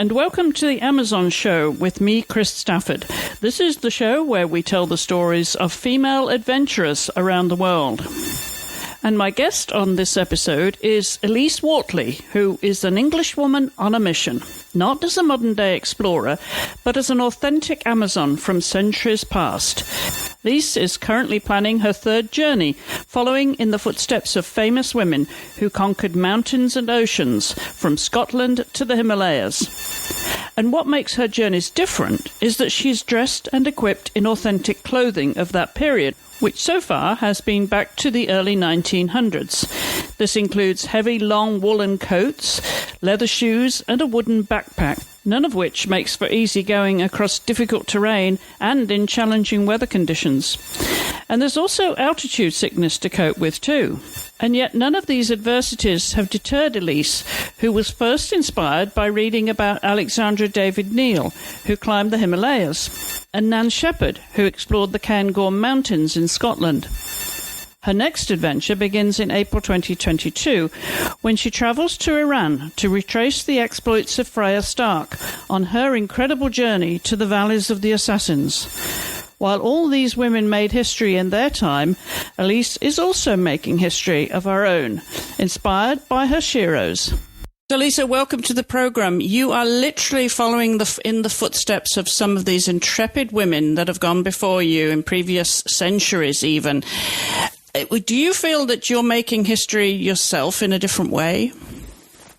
and welcome to the Amazon Show with me, Chris Stafford. This is the show where we tell the stories of female adventurers around the world. And my guest on this episode is Elise Wortley, who is an English woman on a mission, not as a modern-day explorer, but as an authentic Amazon from centuries past. Elise is currently planning her third journey, following in the footsteps of famous women who conquered mountains and oceans, from Scotland to the Himalayas. And what makes her journeys different is that she's dressed and equipped in authentic clothing of that period, which so far has been back to the early 1900s. This includes heavy, long woolen coats, leather shoes, and a wooden backpack, none of which makes for easy going across difficult terrain and in challenging weather conditions. And there's also altitude sickness to cope with too. And yet none of these adversities have deterred Elise, who was first inspired by reading about Alexandra Neal, who climbed the Himalayas, and Nan Shepherd, who explored the Cairngorm Mountains in Scotland. Her next adventure begins in April 2022, when she travels to Iran to retrace the exploits of Freya Stark on her incredible journey to the valleys of the Assassins. While all these women made history in their time, Elise is also making history of her own, inspired by her sheroes. So, Lisa, welcome to the program. You are literally following in the footsteps of some of these intrepid women that have gone before you in previous centuries even. Do you feel that you're making history yourself in a different way?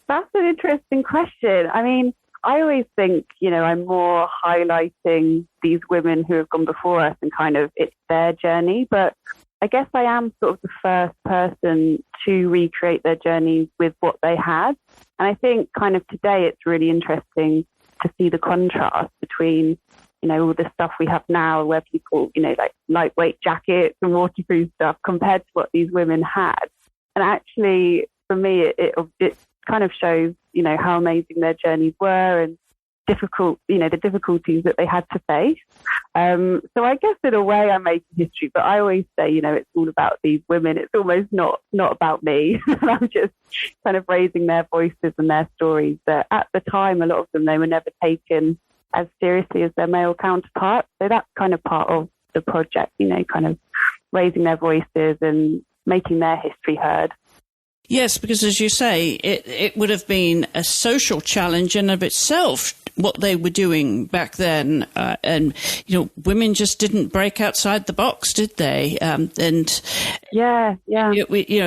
That's an interesting question. I mean, I always think, I'm more highlighting these women who have gone before us and kind of it's their journey. But I guess I am sort of the first person to recreate their journeys with what they had. And I think kind of today it's really interesting to see the contrast between, all the stuff we have now where people, like lightweight jackets and waterproof stuff compared to what these women had. And actually, for me, it kind of shows, how amazing their journeys were and the difficulties that they had to face. So I guess in a way I'm making history, but I always say, it's all about these women. It's almost not about me. I'm just kind of raising their voices and their stories. But at the time, a lot of them, they were never taken as seriously as their male counterparts. So that's kind of part of the project, kind of raising their voices and making their history heard. Yes, because as you say, it would have been a social challenge in of itself, what they were doing back then. And, women just didn't break outside the box, did they?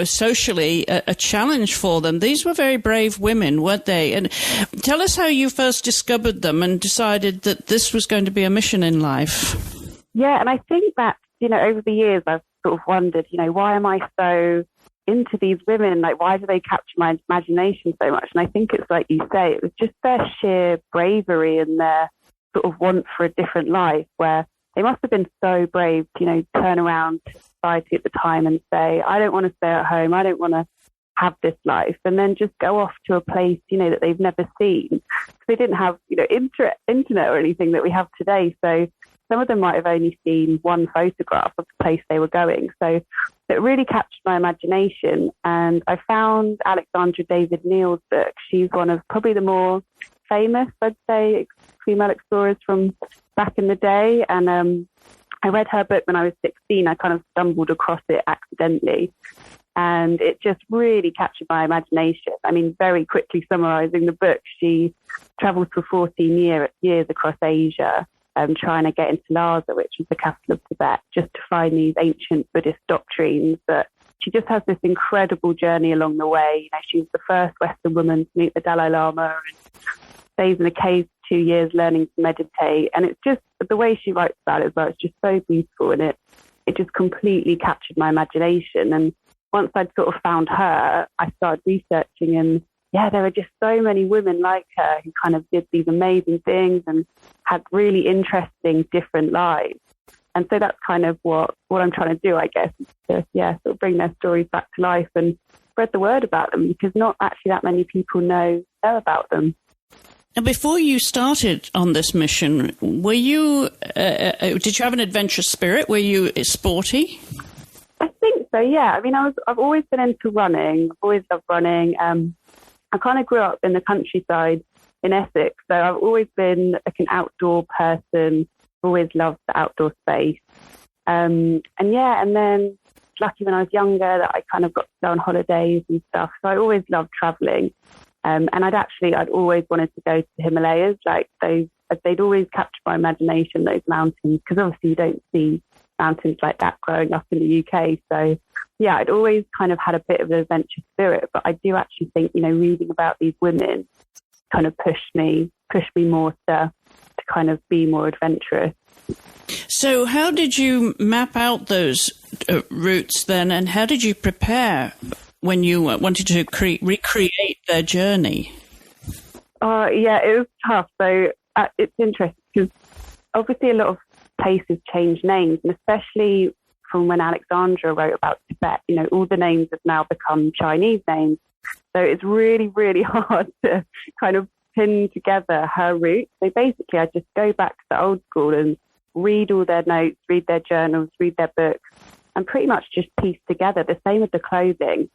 Socially, a challenge for them. These were very brave women, weren't they? And tell us how you first discovered them and decided that this was going to be a mission in life. Yeah, and I think that, over the years, I've sort of wondered, why am I so into these women? Like, why do they capture my imagination so much? And I think it's like you say, it was just their sheer bravery and their sort of want for a different life, where they must have been so brave to, turn around to society at the time and say, I don't want to stay at home, I don't want to have this life, and then just go off to a place, that they've never seen. Because they didn't have, internet or anything that we have today. So some of them might have only seen one photograph of the place they were going. So it really captured my imagination. And I found Alexandra Neal's book. She's one of probably the more famous, I'd say, female explorers from back in the day. And I read her book when I was 16. I kind of stumbled across it accidentally. And it just really captured my imagination. I mean, very quickly summarizing the book, she traveled for 14 years across Asia, trying to get into Lhasa, which is the capital of Tibet, just to find these ancient Buddhist doctrines. But she just has this incredible journey along the way. She was the first Western woman to meet the Dalai Lama and stays in a cave for 2 years learning to meditate. And it's just the way she writes about it as well. It's just so beautiful, and it just completely captured my imagination. And once I'd sort of found her, I started researching, and there are just so many women like her who kind of did these amazing things and had really interesting, different lives. And so that's kind of what I'm trying to do, I guess, is to, sort of bring their stories back to life and spread the word about them, because not actually that many people know about them. Now, before you started on this mission, were you, did you have an adventurous spirit? Were you sporty? I think so, yeah. I mean, I've always been into running. I've always loved running. I kind of grew up in the countryside in Essex. So I've always been like an outdoor person, always loved the outdoor space. And then lucky when I was younger that I kind of got to go on holidays and stuff. So I always loved traveling. And I'd always wanted to go to the Himalayas. Like they'd always captured my imagination, those mountains, because obviously you don't see mountains like that growing up in the UK. So yeah, I'd always kind of had a bit of an adventure spirit, but I do actually think, reading about these women kind of pushed me more to kind of be more adventurous. So how did you map out those routes then, and how did you prepare when you wanted to recreate their journey? Yeah, it was tough. So it's interesting because obviously a lot of places change names, and especially from when Alexandra wrote about Tibet, all the names have now become Chinese names. So it's really, really hard to kind of pin together her route. So basically I just go back to the old school and read all their notes, read their journals, read their books, and pretty much just piece together, the same with the clothing,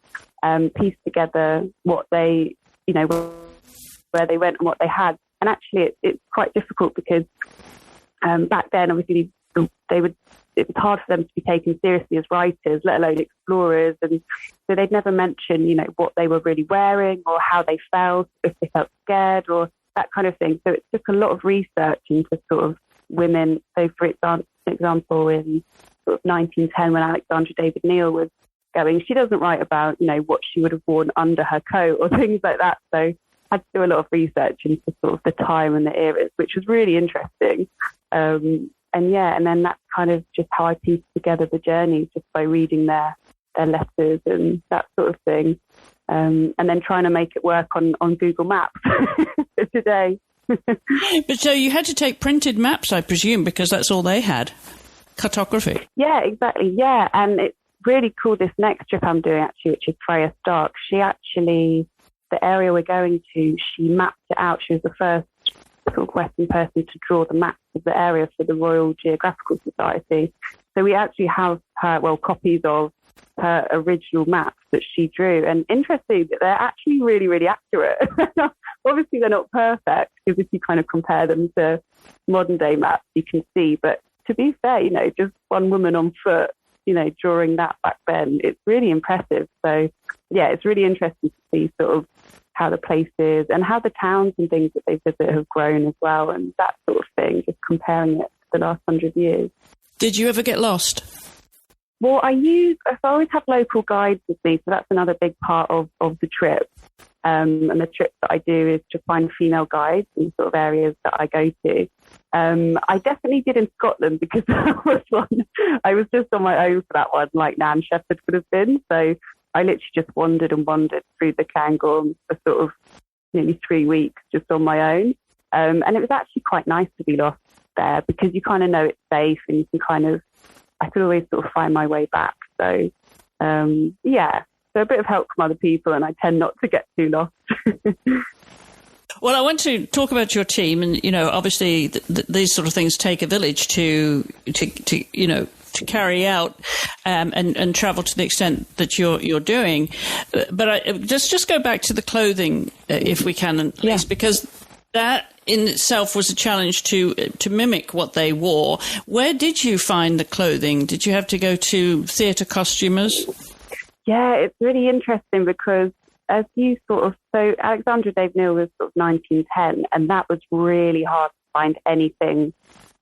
piece together what they, where they went and what they had. And actually it's quite difficult because back then, obviously, it was hard for them to be taken seriously as writers, let alone explorers. And so they'd never mention, what they were really wearing or how they felt, if they felt scared or that kind of thing. So it took a lot of research into sort of women. So for example, in sort of 1910, when Alexandra David Neal was going, she doesn't write about, what she would have worn under her coat or things like that. So I had to do a lot of research into sort of the time and the eras, which was really interesting. And then that's kind of just how I pieced together the journeys, just by reading their letters and that sort of thing. And then trying to make it work on Google Maps for today. But so you had to take printed maps, I presume, because that's all they had. Cartography. Yeah, exactly. Yeah. And it's really cool, this next trip I'm doing, actually, which is Freya Stark. She actually, the area we're going to, she mapped it out. She was the first sort of Western person to draw the maps of the area for the Royal Geographical Society. So we actually have copies of her original maps that she drew. And interesting that they're actually really, really accurate. Obviously, they're not perfect, because if you kind of compare them to modern day maps, you can see. But to be fair, just one woman on foot, drawing that back then, it's really impressive. So yeah, it's really interesting to see sort of how the places and how the towns and things that they visit have grown as well, and that sort of thing, just comparing it to the last 100 years. Did you ever get lost? Well, I always have local guides with me, so that's another big part of the trip. And the trip that I do is to find female guides in sort of areas that I go to. I definitely did in Scotland, because that was one, I was just on my own for that one, like Nan Shepherd would have been. So I literally just wandered through the Cairngorms for sort of nearly 3 weeks just on my own. And it was actually quite nice to be lost there, because you kind of know it's safe, and you can I could always sort of find my way back. So, so a bit of help from other people, and I tend not to get too lost. Well, I want to talk about your team, and obviously these sort of things take a village to carry out and travel to the extent that you're doing. But just go back to the clothing, if we can, Elise, because that in itself was a challenge to mimic what they wore. Where did you find the clothing? Did you have to go to theatre costumers? Yeah, it's really interesting, because as you so Alexandra David Neal was sort of 1910, and that was really hard to find anything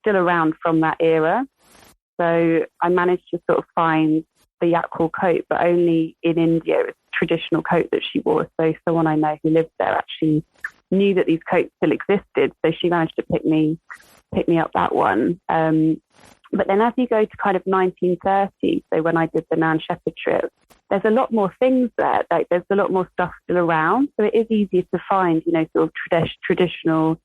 still around from that era. So I managed to sort of find the Yakwal coat, but only in India. It was a traditional coat that she wore. So someone I know who lived there actually knew that these coats still existed. So she managed to pick me up that one. But then as you go to kind of 1930, so when I did the Nan Shepherd trip, there's a lot more things there. Like there's a lot more stuff still around. So it is easier to find, sort of traditional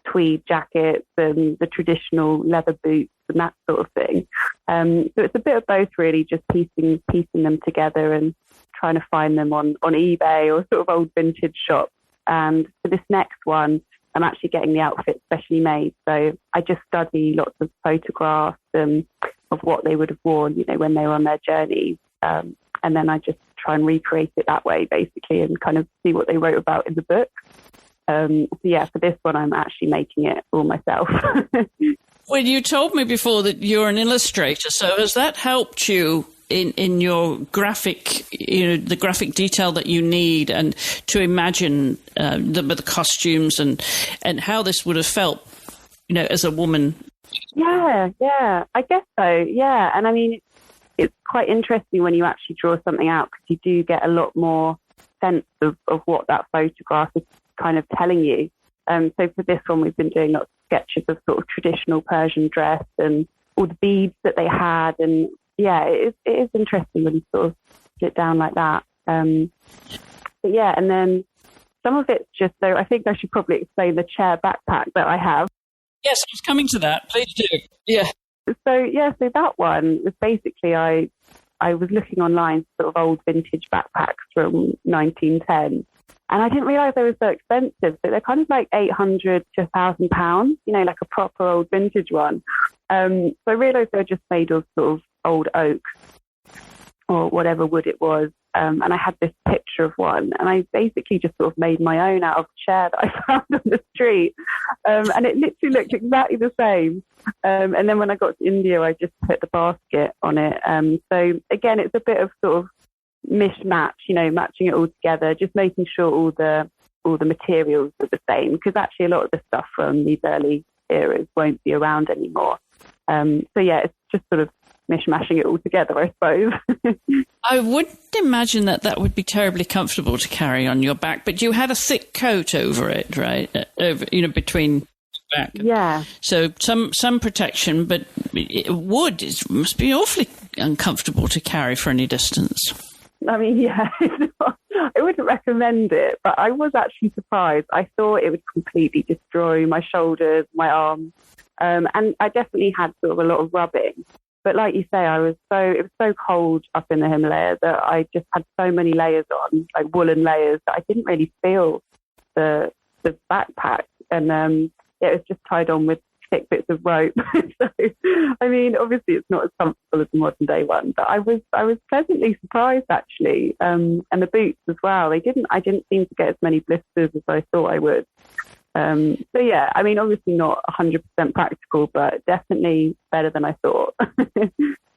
tweed jackets and the traditional leather boots and that sort of thing. So it's a bit of both, really, just piecing them together and trying to find them on eBay or sort of old vintage shops. And for this next one, I'm actually getting the outfit specially made. So I just study lots of photographs of what they would have worn, when they were on their journeys. And then I just try and recreate it that way, basically, and kind of see what they wrote about in the book. So yeah, for this one, I'm actually making it all myself. Well, you told me before that you're an illustrator, so has that helped you in your graphic, the graphic detail that you need, and to imagine the costumes and how this would have felt, as a woman? Yeah, I guess so. Yeah, and I mean, it's quite interesting when you actually draw something out, because you do get a lot more sense of what that photograph is kind of telling you. So for this one, we've been doing lots of sketches of sort of traditional Persian dress and all the beads that they had. And yeah, it is interesting when you sort of sit down like that. But yeah, and then some of it's just, so I think I should probably explain the chair backpack that I have. Yes, I was coming to that. Please do. Yeah. So that one was basically, I was looking online for sort of old vintage backpacks from 1910. And I didn't realise they were so expensive. So they're kind of like £800 to £1,000, like a proper old vintage one. So I realised they were just made of sort of old oak or whatever wood it was. And I had this picture of one. And I basically just sort of made my own out of a chair that I found on the street. And it literally looked exactly the same. And then when I got to India, I just put the basket on it. So again, it's a bit of sort of mishmatch, matching it all together, just making sure all the materials are the same, because actually a lot of the stuff from these early eras won't be around anymore. So yeah, it's just sort of mishmashing it all together, I suppose. I wouldn't imagine that would be terribly comfortable to carry on your back, but you had a thick coat over it, right? Over, between back. Yeah. So some protection, but wood must be awfully uncomfortable to carry for any distance. I mean, yeah, I wouldn't recommend it, but I was actually surprised. I thought it would completely destroy my shoulders, my arms, and I definitely had sort of a lot of rubbing. But like you say, it was so cold up in the Himalayas that I just had so many layers on, like woolen layers, that I didn't really feel the backpack. And it was just tied on with thick bits of rope. So, I mean, obviously it's not as comfortable as the modern day one, but I was pleasantly surprised actually. And the boots as well. I didn't seem to get as many blisters as I thought I would. So yeah, I mean, obviously not 100% practical, but definitely better than I thought.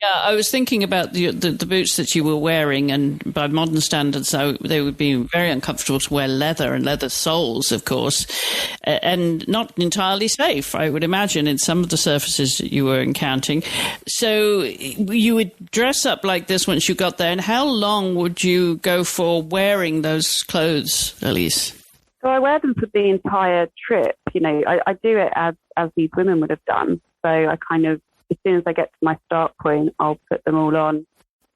Yeah, I was thinking about the boots that you were wearing, and by modern standards, they would be very uncomfortable to wear leather and leather soles, of course, and not entirely safe, I would imagine, in some of the surfaces that you were encountering. So you would dress up like this once you got there, and how long would you go for wearing those clothes, Elise? So I wear them for the entire trip. I do it as these women would have done. So I kind of, as soon as I get to my start point, I'll put them all on.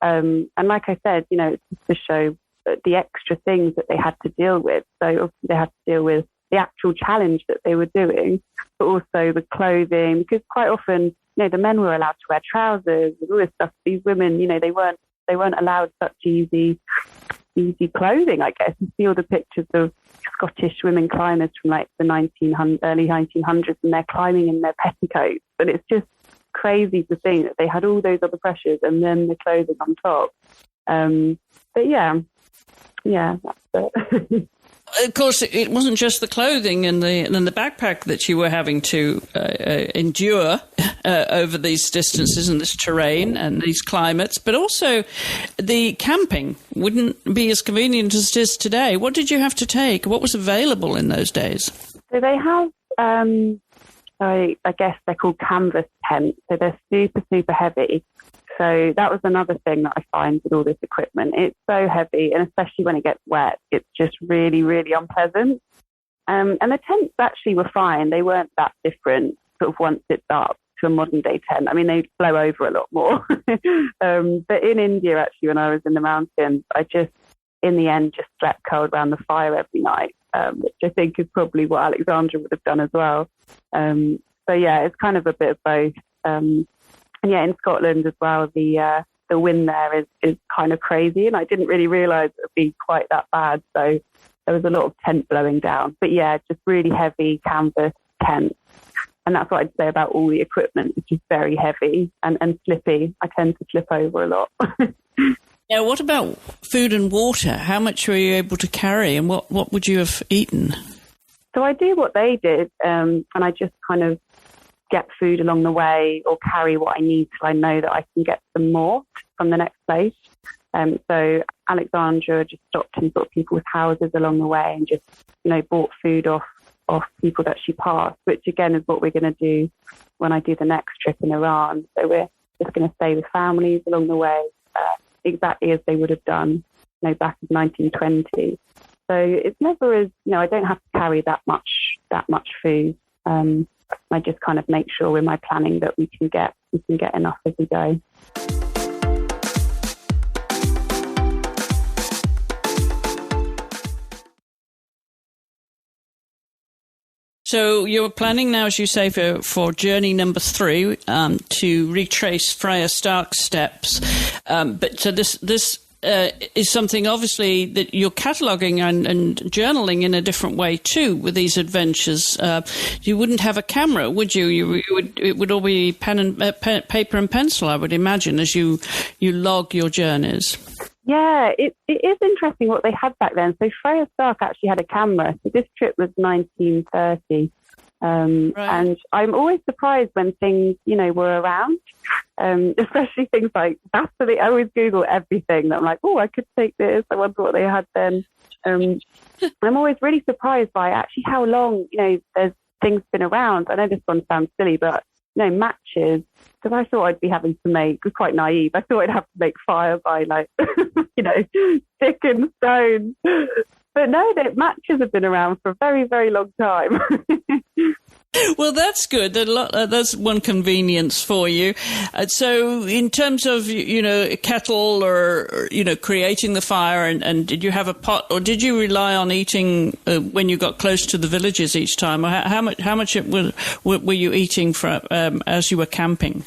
And like I said, it's just to show the extra things that they had to deal with. So obviously they had to deal with the actual challenge that they were doing, but also the clothing, because quite often, the men were allowed to wear trousers and all this stuff. These women, they weren't allowed such easy clothing, I guess. You see all the pictures of Scottish women climbers from like the early 1900s, and they're climbing in their petticoats. But it's just crazy to think that they had all those other pressures and then the clothing on top. But yeah, that's it. Of course, it wasn't just the clothing and the backpack that you were having to endure over these distances and this terrain and these climates, but also the camping wouldn't be as convenient as it is today. What did you have to take? What was available in those days? So they have, I guess they're called canvas tents. So they're super, super heavy. So that was another thing that I find with all this equipment. It's so heavy, and especially when it gets wet, it's just really, really unpleasant. And the tents actually were fine. They weren't that different sort of once it's up to a modern day tent. I mean, they blow over a lot more. But in India, actually, when I was in the mountains, I just, in the end, just slept curled around the fire every night, which I think is probably what Alexandra would have done as well. So yeah, it's kind of a bit of both. And yeah, in Scotland as well, the wind there is kind of crazy, and I didn't really realise it would be quite that bad. So there was a lot of tent blowing down. But yeah, just really heavy canvas tents. And that's what I'd say about all the equipment. It's just very heavy and slippy. I tend to slip over a lot. Now, what about food and water? How much were you able to carry, and what would you have eaten? So I do what they did, and I just kind of get food along the way or carry what I need till I know that I can get some more from the next place. So Alexandra just stopped in sort of people's houses along the way and just, bought food off people that she passed, which again is what we're going to do when I do the next trip in Iran. So we're just going to stay with families along the way, exactly as they would have done, back in 1920. So it's never as, I don't have to carry that much food. I just kind of make sure with my planning that we can get enough as we go. So you're planning now, as you say, for journey number 3 to retrace Friar Stark's steps. But so this is something obviously that you're cataloguing and journaling in a different way too with these adventures. You wouldn't have a camera, would you? It would all be paper and pencil, I would imagine, as you log your journeys. Yeah, it is interesting what they had back then. So Friar Stark actually had a camera. So this trip was 1930. Right. And I'm always surprised when things, were around, especially things like Vaseline. I always Google everything. I'm like, oh, I could take this. I wonder what they had then. I'm always really surprised by actually how long, there's things been around. I know this one sounds silly, but, matches. Because I thought I'd be having to make, quite naive, I thought I'd have to make fire by stick and stone. But no, matches have been around for a very, very long time. Well, that's good. That's one convenience for you. So in terms of, a kettle or creating the fire, and did you have a pot, or did you rely on eating when you got close to the villages each time? Or how much were you eating as you were camping?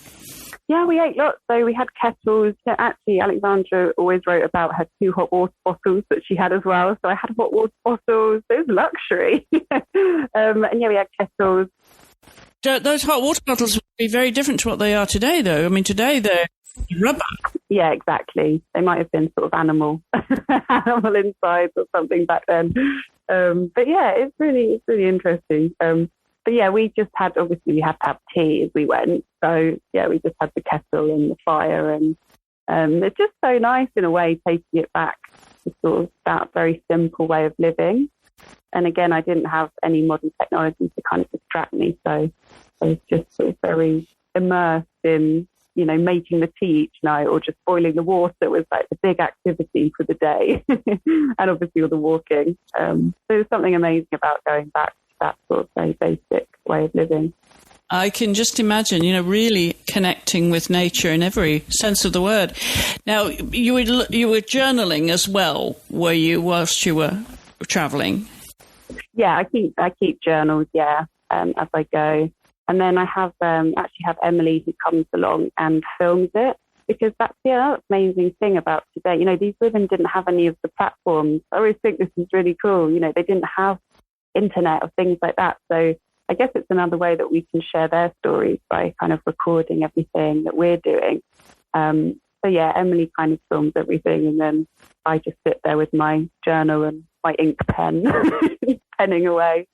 Yeah, we ate lots. So we had kettles. Actually, Alexandra always wrote about her 2 hot water bottles that she had as well. So I had hot water bottles. It was luxury. And yeah, we had kettles. Those hot water bottles would be very different to what they are today, though. I mean, today they're rubber. Yeah, exactly. They might have been sort of animal insides or something back then. But yeah, it's really interesting. But yeah, we just had, obviously we had to have tea as we went. So yeah, we just had the kettle and the fire, and it's just so nice in a way, taking it back to sort of that very simple way of living. And again, I didn't have any modern technology to kind of distract me. So I was just sort of very immersed in, making the tea each night or just boiling the water. It was like the big activity for the day. And obviously all the walking. So there's something amazing about going back to that sort of very basic way of living. I can just imagine, really connecting with nature in every sense of the word. Now, you were journaling as well, were you, whilst you were travelling? Yeah, I keep journals, as I go. And then I have actually have Emily who comes along and films it, because that's the amazing thing about today. These women didn't have any of the platforms. I always think this is really cool. They didn't have internet or things like that. So I guess it's another way that we can share their stories by kind of recording everything that we're doing. So yeah, Emily kind of films everything, and then I just sit there with my journal and my ink pen, penning away.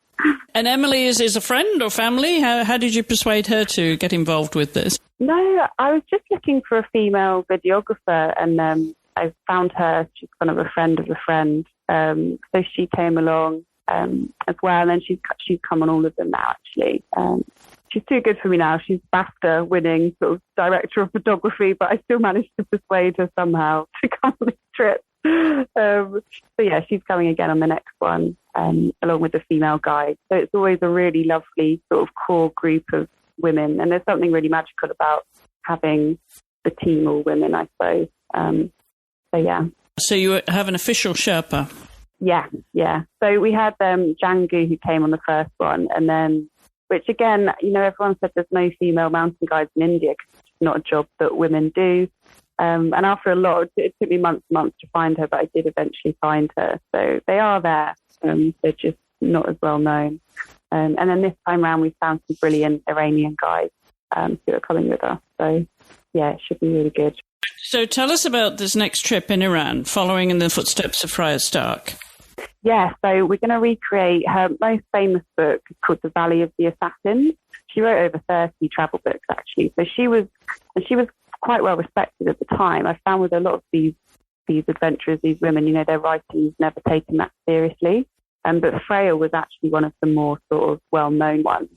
And Emily is a friend or family? How did you persuade her to get involved with this? No, I was just looking for a female videographer, and I found her. She's kind of a friend of a friend. So she came along as well, and then she's come on all of them now, actually. She's too good for me now. She's BAFTA winning sort of director of photography, but I still managed to persuade her somehow to come on this trip. So yeah, she's coming again on the next one, along with the female guide. So it's always a really lovely sort of core group of women, and there's something really magical about having the team all women, I suppose. So yeah. So you have an official Sherpa? Yeah. So we had Django, who came on the first one, and then, which again, everyone said there's no female mountain guides in India because it's not a job that women do. And after a lot, it took me months to find her, but I did eventually find her. So they are there. They're just not as well known. And then this time around, we found some brilliant Iranian guides who are coming with us. So yeah, it should be really good. So tell us about this next trip in Iran, following in the footsteps of Friar Stark. Yeah, so we're going to recreate her most famous book called The Valley of the Assassins. She wrote over 30 travel books, actually. So she was quite well respected at the time. I found with a lot of these adventurers, these women, their writing's never taken that seriously. But Freya was actually one of the more sort of well-known ones.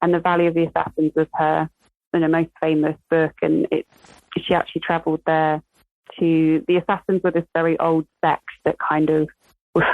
And The Valley of the Assassins was her most famous book. And she actually travelled there the Assassins were this very old sect that kind of was,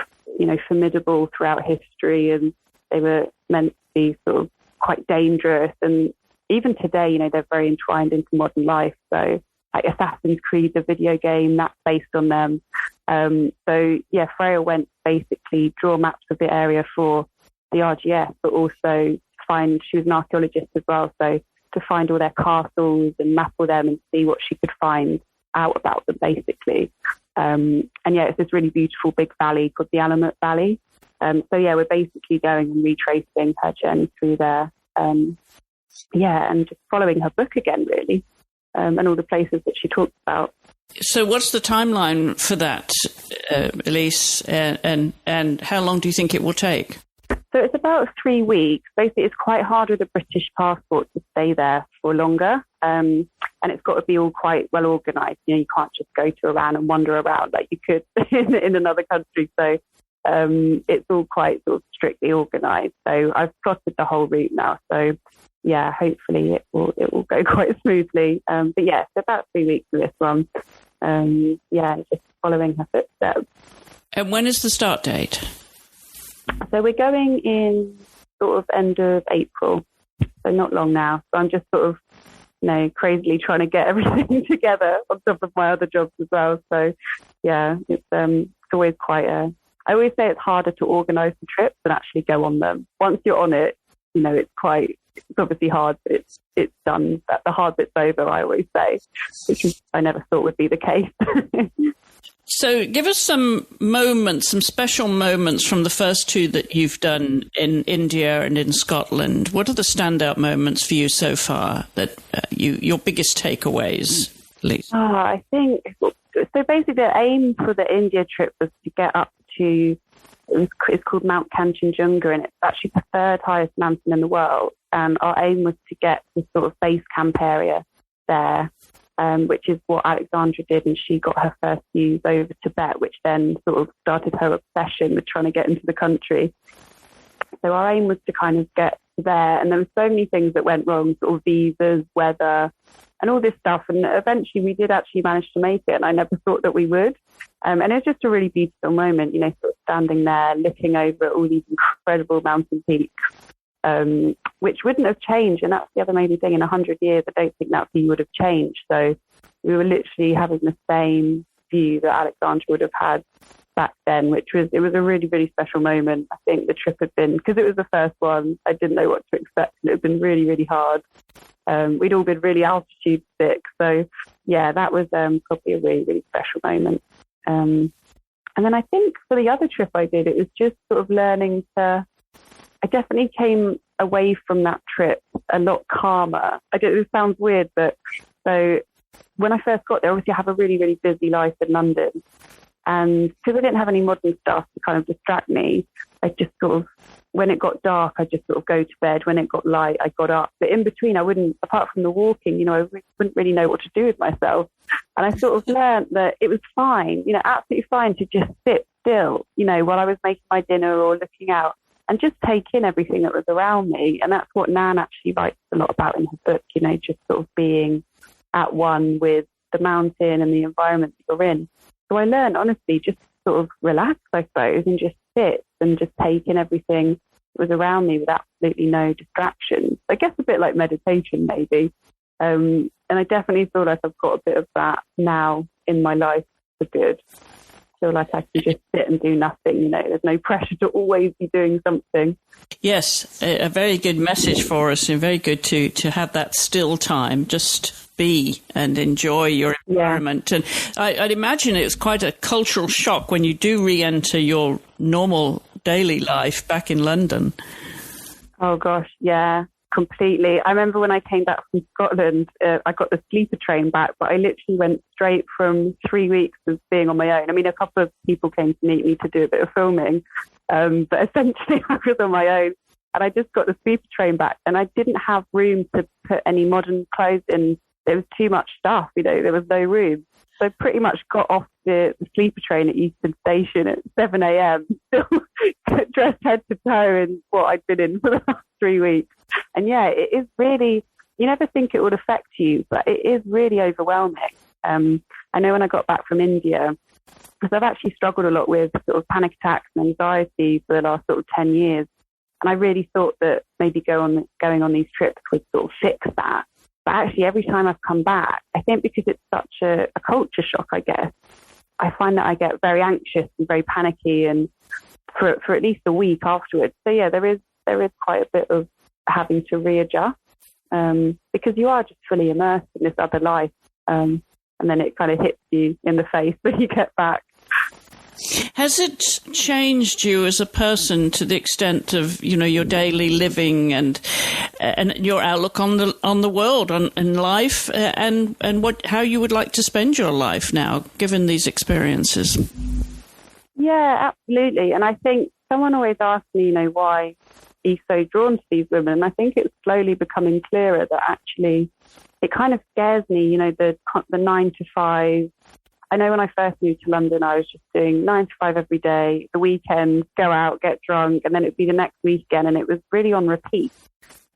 formidable throughout history. And they were meant to be sort of quite dangerous. And even today, they're very entwined into modern life. So like Assassin's Creed, the video game, that's based on them. So yeah, Freya went to basically draw maps of the area for the RGS, but also she was an archaeologist as well. So to find all their castles and map all them and see what she could find out about them, basically. And yeah, it's this really beautiful big valley called the Alamut Valley. So yeah, we're basically going and retracing her journey through there. And just following her book again, really, and all the places that she talks about. So what's the timeline for that, Elise, and how long do you think it will take? So it's about 3 weeks. Basically, it's quite hard with a British passport to stay there for longer. And it's got to be all quite well organised. You can't just go to Iran and wander around like you could in another country. So it's all quite sort of strictly organised. So I've plotted the whole route now. So yeah, hopefully it will go quite smoothly. But yeah, it's about 3 weeks for this one. Just following her footsteps. And when is the start date? So we're going in sort of end of April, so not long now. So I'm just sort of, crazily trying to get everything together on top of my other jobs as well. So yeah, it's always quite I always say it's harder to organise the trips than actually go on them. Once you're on it, it's obviously hard, but it's done. The hard bit's over, I always say, which I never thought would be the case. So give us some special moments from the first two that you've done in India and in Scotland. What are the standout moments for you so far, that your biggest takeaways, Elise? I think, so basically the aim for the India trip was to get up to, it's called Mount Kanchenjunga, and it's actually the third highest mountain in the world. And our aim was to get to sort of base camp area there. Which is what Alexandra did, and she got her first views over Tibet, which then sort of started her obsession with trying to get into the country. So our aim was to kind of get there, and there were so many things that went wrong, sort of visas, weather, and all this stuff. And eventually we did actually manage to make it, and I never thought that we would. And it was just a really beautiful moment, sort of standing there, looking over at all these incredible mountain peaks. Which wouldn't have changed. And that's the other maybe thing. In 100 years, I don't think that view would have changed. So we were literally having the same view that Alexandra would have had back then, it was a really, really special moment. I think the trip had been, because it was the first one, I didn't know what to expect. And it had been really, really hard. We'd all been really altitude sick. So yeah, that was probably a really, really special moment. And then I think for the other trip I did, it was just sort of learning I definitely came away from that trip a lot calmer. It sounds weird, but so when I first got there, obviously I have a really, really busy life in London. And because I didn't have any modern stuff to kind of distract me, I just sort of, when it got dark, I just sort of go to bed. When it got light, I got up. But in between, I wouldn't, apart from the walking, I wouldn't really know what to do with myself. And I sort of learned that it was fine, absolutely fine to just sit still, while I was making my dinner or looking out, and just take in everything that was around me. And that's what Nan actually writes a lot about in her book, just sort of being at one with the mountain and the environment that you're in. So I learned, honestly, just sort of relax, I suppose, and just sit and just take in everything that was around me with absolutely no distractions. I guess a bit like meditation, maybe. And I definitely feel like I've got a bit of that now in my life for good. Feel like I can just sit and do nothing, there's no pressure to always be doing something. Yes, a very good message for us, and very good to have that still time, just be and enjoy your environment. Yeah. And I'd imagine it's quite a cultural shock when you do re-enter your normal daily life back in London. Oh gosh, yeah. completely. I remember when I came back from Scotland, I got the sleeper train back, but I literally went straight from 3 weeks of being on my own. I mean, a couple of people came to meet me to do a bit of filming, but essentially I was on my own. And I just got the sleeper train back, and I didn't have room to put any modern clothes in. There was too much stuff, there was no room. So I pretty much got off the sleeper train at Euston Station at 7 a.m, still dressed head to toe in what I'd been in for the last 3 weeks. And yeah, it is really, you never think it would affect you, but it is really overwhelming. I know when I got back from India, because I've actually struggled a lot with sort of panic attacks and anxiety for the last sort of 10 years. And I really thought that maybe going on these trips would sort of fix that. But actually, every time I've come back, I think because it's such a culture shock, I guess, I find that I get very anxious and very panicky, and for at least a week afterwards. So yeah, there is quite a bit of having to readjust, because you are just fully immersed in this other life, and then it kind of hits you in the face when you get back. Has it changed you as a person to the extent of, your daily living and your outlook on the world, on life, and how you would like to spend your life now, given these experiences? Yeah, absolutely. And I think someone always asks me, why he's so drawn to these women. And I think it's slowly becoming clearer that actually it kind of scares me, the 9 to 5. I know when I first moved to London, I was just doing 9 to 5 every day, the weekends, go out, get drunk, and then it'd be the next week again. And it was really on repeat.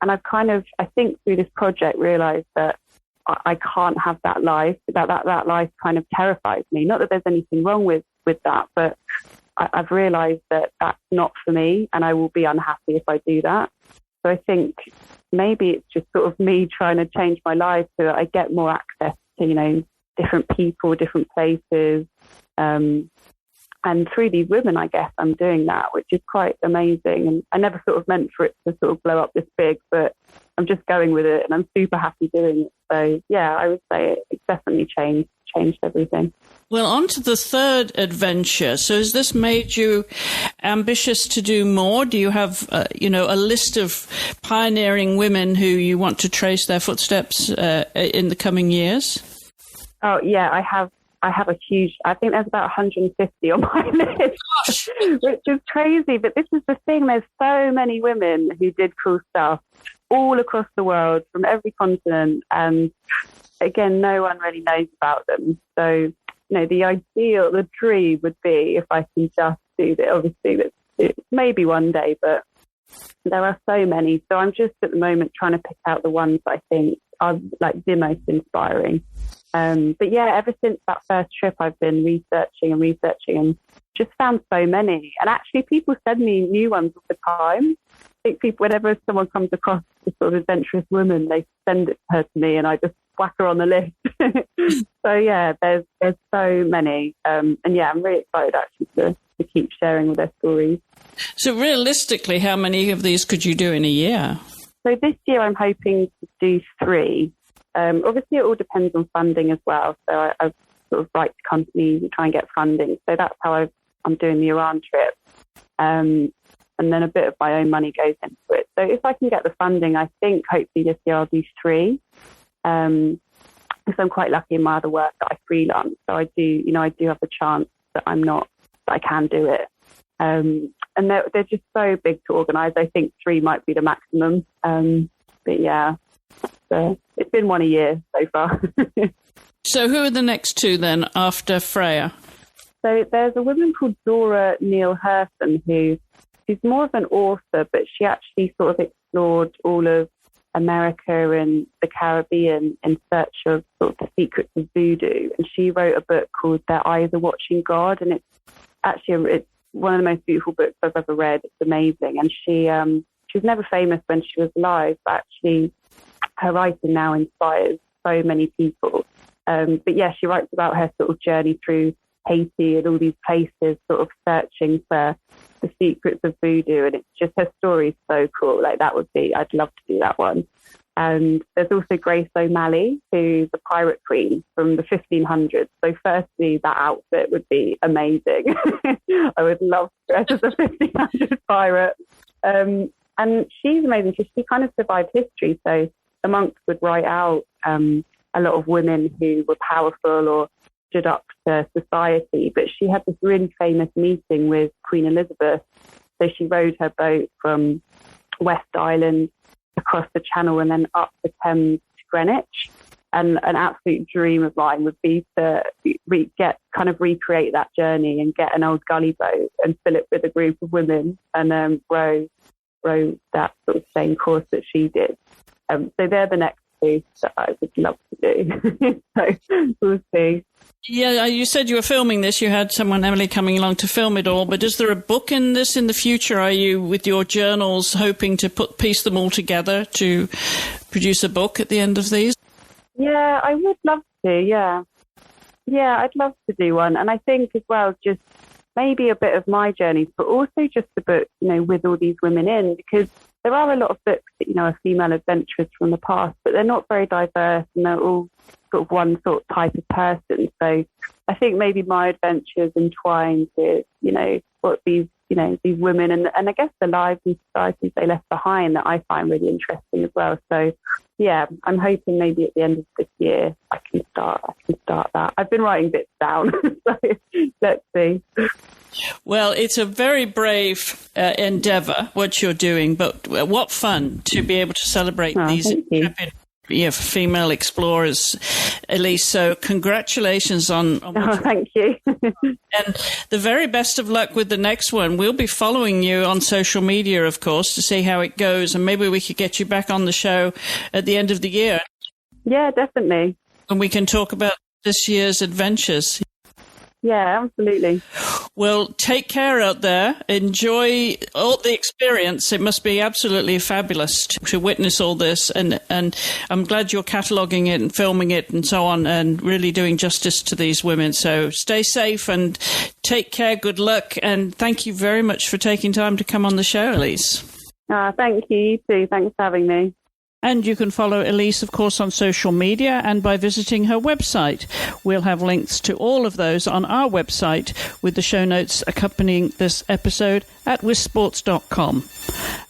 And I've I think through this project, realised that I can't have that life, that life kind of terrifies me. Not that there's anything wrong with that, but I've realised that that's not for me, and I will be unhappy if I do that. So I think maybe it's just sort of me trying to change my life so that I get more access to, different people, different places. And through these women, I guess I'm doing that, which is quite amazing. And I never sort of meant for it to sort of blow up this big, but I'm just going with it, and I'm super happy doing it. So yeah, I would say it's definitely changed everything. Well, on to the third adventure. So has this made you ambitious to do more? Do you have, a list of pioneering women who you want to trace their footsteps in the coming years? Oh, yeah, I have a huge, I think there's about 150 on my list, which is crazy. But this is the thing. There's so many women who did cool stuff all across the world from every continent. And again, no one really knows about them. So, the ideal, the dream would be if I can just do that. Obviously, it's maybe one day, but there are so many. So I'm just at the moment trying to pick out the ones I think are like the most inspiring. But yeah, ever since that first trip, I've been researching and just found so many. And actually, people send me new ones all the time. I think whenever someone comes across a sort of adventurous woman, they send her to me, and I just whack her on the list. So yeah, there's so many. And yeah, I'm really excited actually to keep sharing with their stories. So realistically, how many of these could you do in a year? So this year, I'm hoping to do 3. Obviously, it all depends on funding as well. So I sort of write to companies and try and get funding. So that's how I'm doing the Iran trip. And then a bit of my own money goes into it. So if I can get the funding, I think hopefully this year I'll do 3. Because I'm quite lucky in my other work that I freelance. So I do have a chance that I can do it. And they're just so big to organise. I think 3 might be the maximum. But yeah. So it's been 1 a year so far. So who are the next 2 then after Freya? So there's a woman called Dora Neal Hersen who's more of an author, but she actually sort of explored all of America and the Caribbean in search of sort of the secrets of voodoo. And she wrote a book called Their Eyes Are Watching God. And it's actually it's one of the most beautiful books I've ever read. It's amazing. And she was never famous when she was alive, but actually her writing now inspires so many people. But yeah, she writes about her sort of journey through Haiti and all these places, sort of searching for the secrets of voodoo. And it's just, her story is so cool. Like I'd love to do that one. And there's also Grace O'Malley, who's a pirate queen from the 1500s. So firstly, that outfit would be amazing. I would love to dress as a 1500s pirate. And she's amazing because she kind of survived history. So the monks would write out a lot of women who were powerful or stood up to society. But she had this really famous meeting with Queen Elizabeth. So she rowed her boat from West Island across the Channel and then up the Thames to Greenwich. And an absolute dream of mine would be to recreate that journey and get an old gully boat and fill it with a group of women and row that sort of same course that she did. So they're the next two that I would love to do. So we'll see. Yeah, you said you were filming this. You had someone, Emily, coming along to film it all. But is there a book in this in the future? Are you, with your journals, hoping to piece them all together to produce a book at the end of these? Yeah, I would love to, yeah. Yeah, I'd love to do one. And I think as well, just maybe a bit of my journey, but also just a book, with all these women in, because there are a lot of books that, are female adventurers from the past, but they're not very diverse and they're all sort of one sort of type of person. So I think maybe my adventures entwined with, what these women and I guess the lives and societies they left behind that I find really interesting as well. So yeah, I'm hoping maybe at the end of this year I can start that. I've been writing bits down, so let's see. Well, it's a very brave endeavour, what you're doing, but what fun to be able to celebrate these intrepid female explorers, Elise. So congratulations on what thank you. And the very best of luck with the next one. We'll be following you on social media, of course, to see how it goes, and maybe we could get you back on the show at the end of the year. Yeah, definitely. And we can talk about this year's adventures. Yeah, absolutely. Well, take care out there. Enjoy all the experience. It must be absolutely fabulous to witness all this. And I'm glad you're cataloguing it and filming it and so on and really doing justice to these women. So stay safe and take care. Good luck. And thank you very much for taking time to come on the show, Elise. Thank you. You too. Thanks for having me. And you can follow Elise, of course, on social media and by visiting her website. We'll have links to all of those on our website with the show notes accompanying this episode at wisports.com.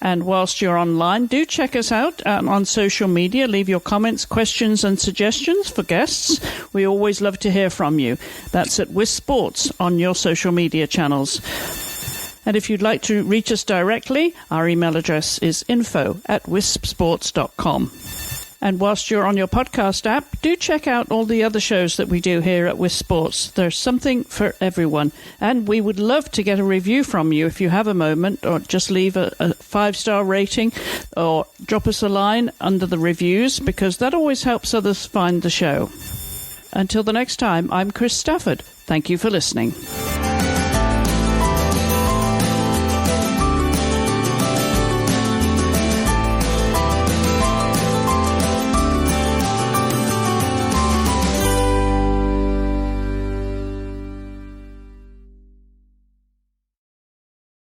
And whilst you're online, do check us out on social media. Leave your comments, questions and suggestions for guests. We always love to hear from you. That's at Wisports on your social media channels. And if you'd like to reach us directly, our email address is info@wispsports.com. And whilst you're on your podcast app, do check out all the other shows that we do here at Wisp Sports. There's something for everyone. And we would love to get a review from you if you have a moment, or just leave a 5-star rating or drop us a line under the reviews, because that always helps others find the show. Until the next time, I'm Chris Stafford. Thank you for listening.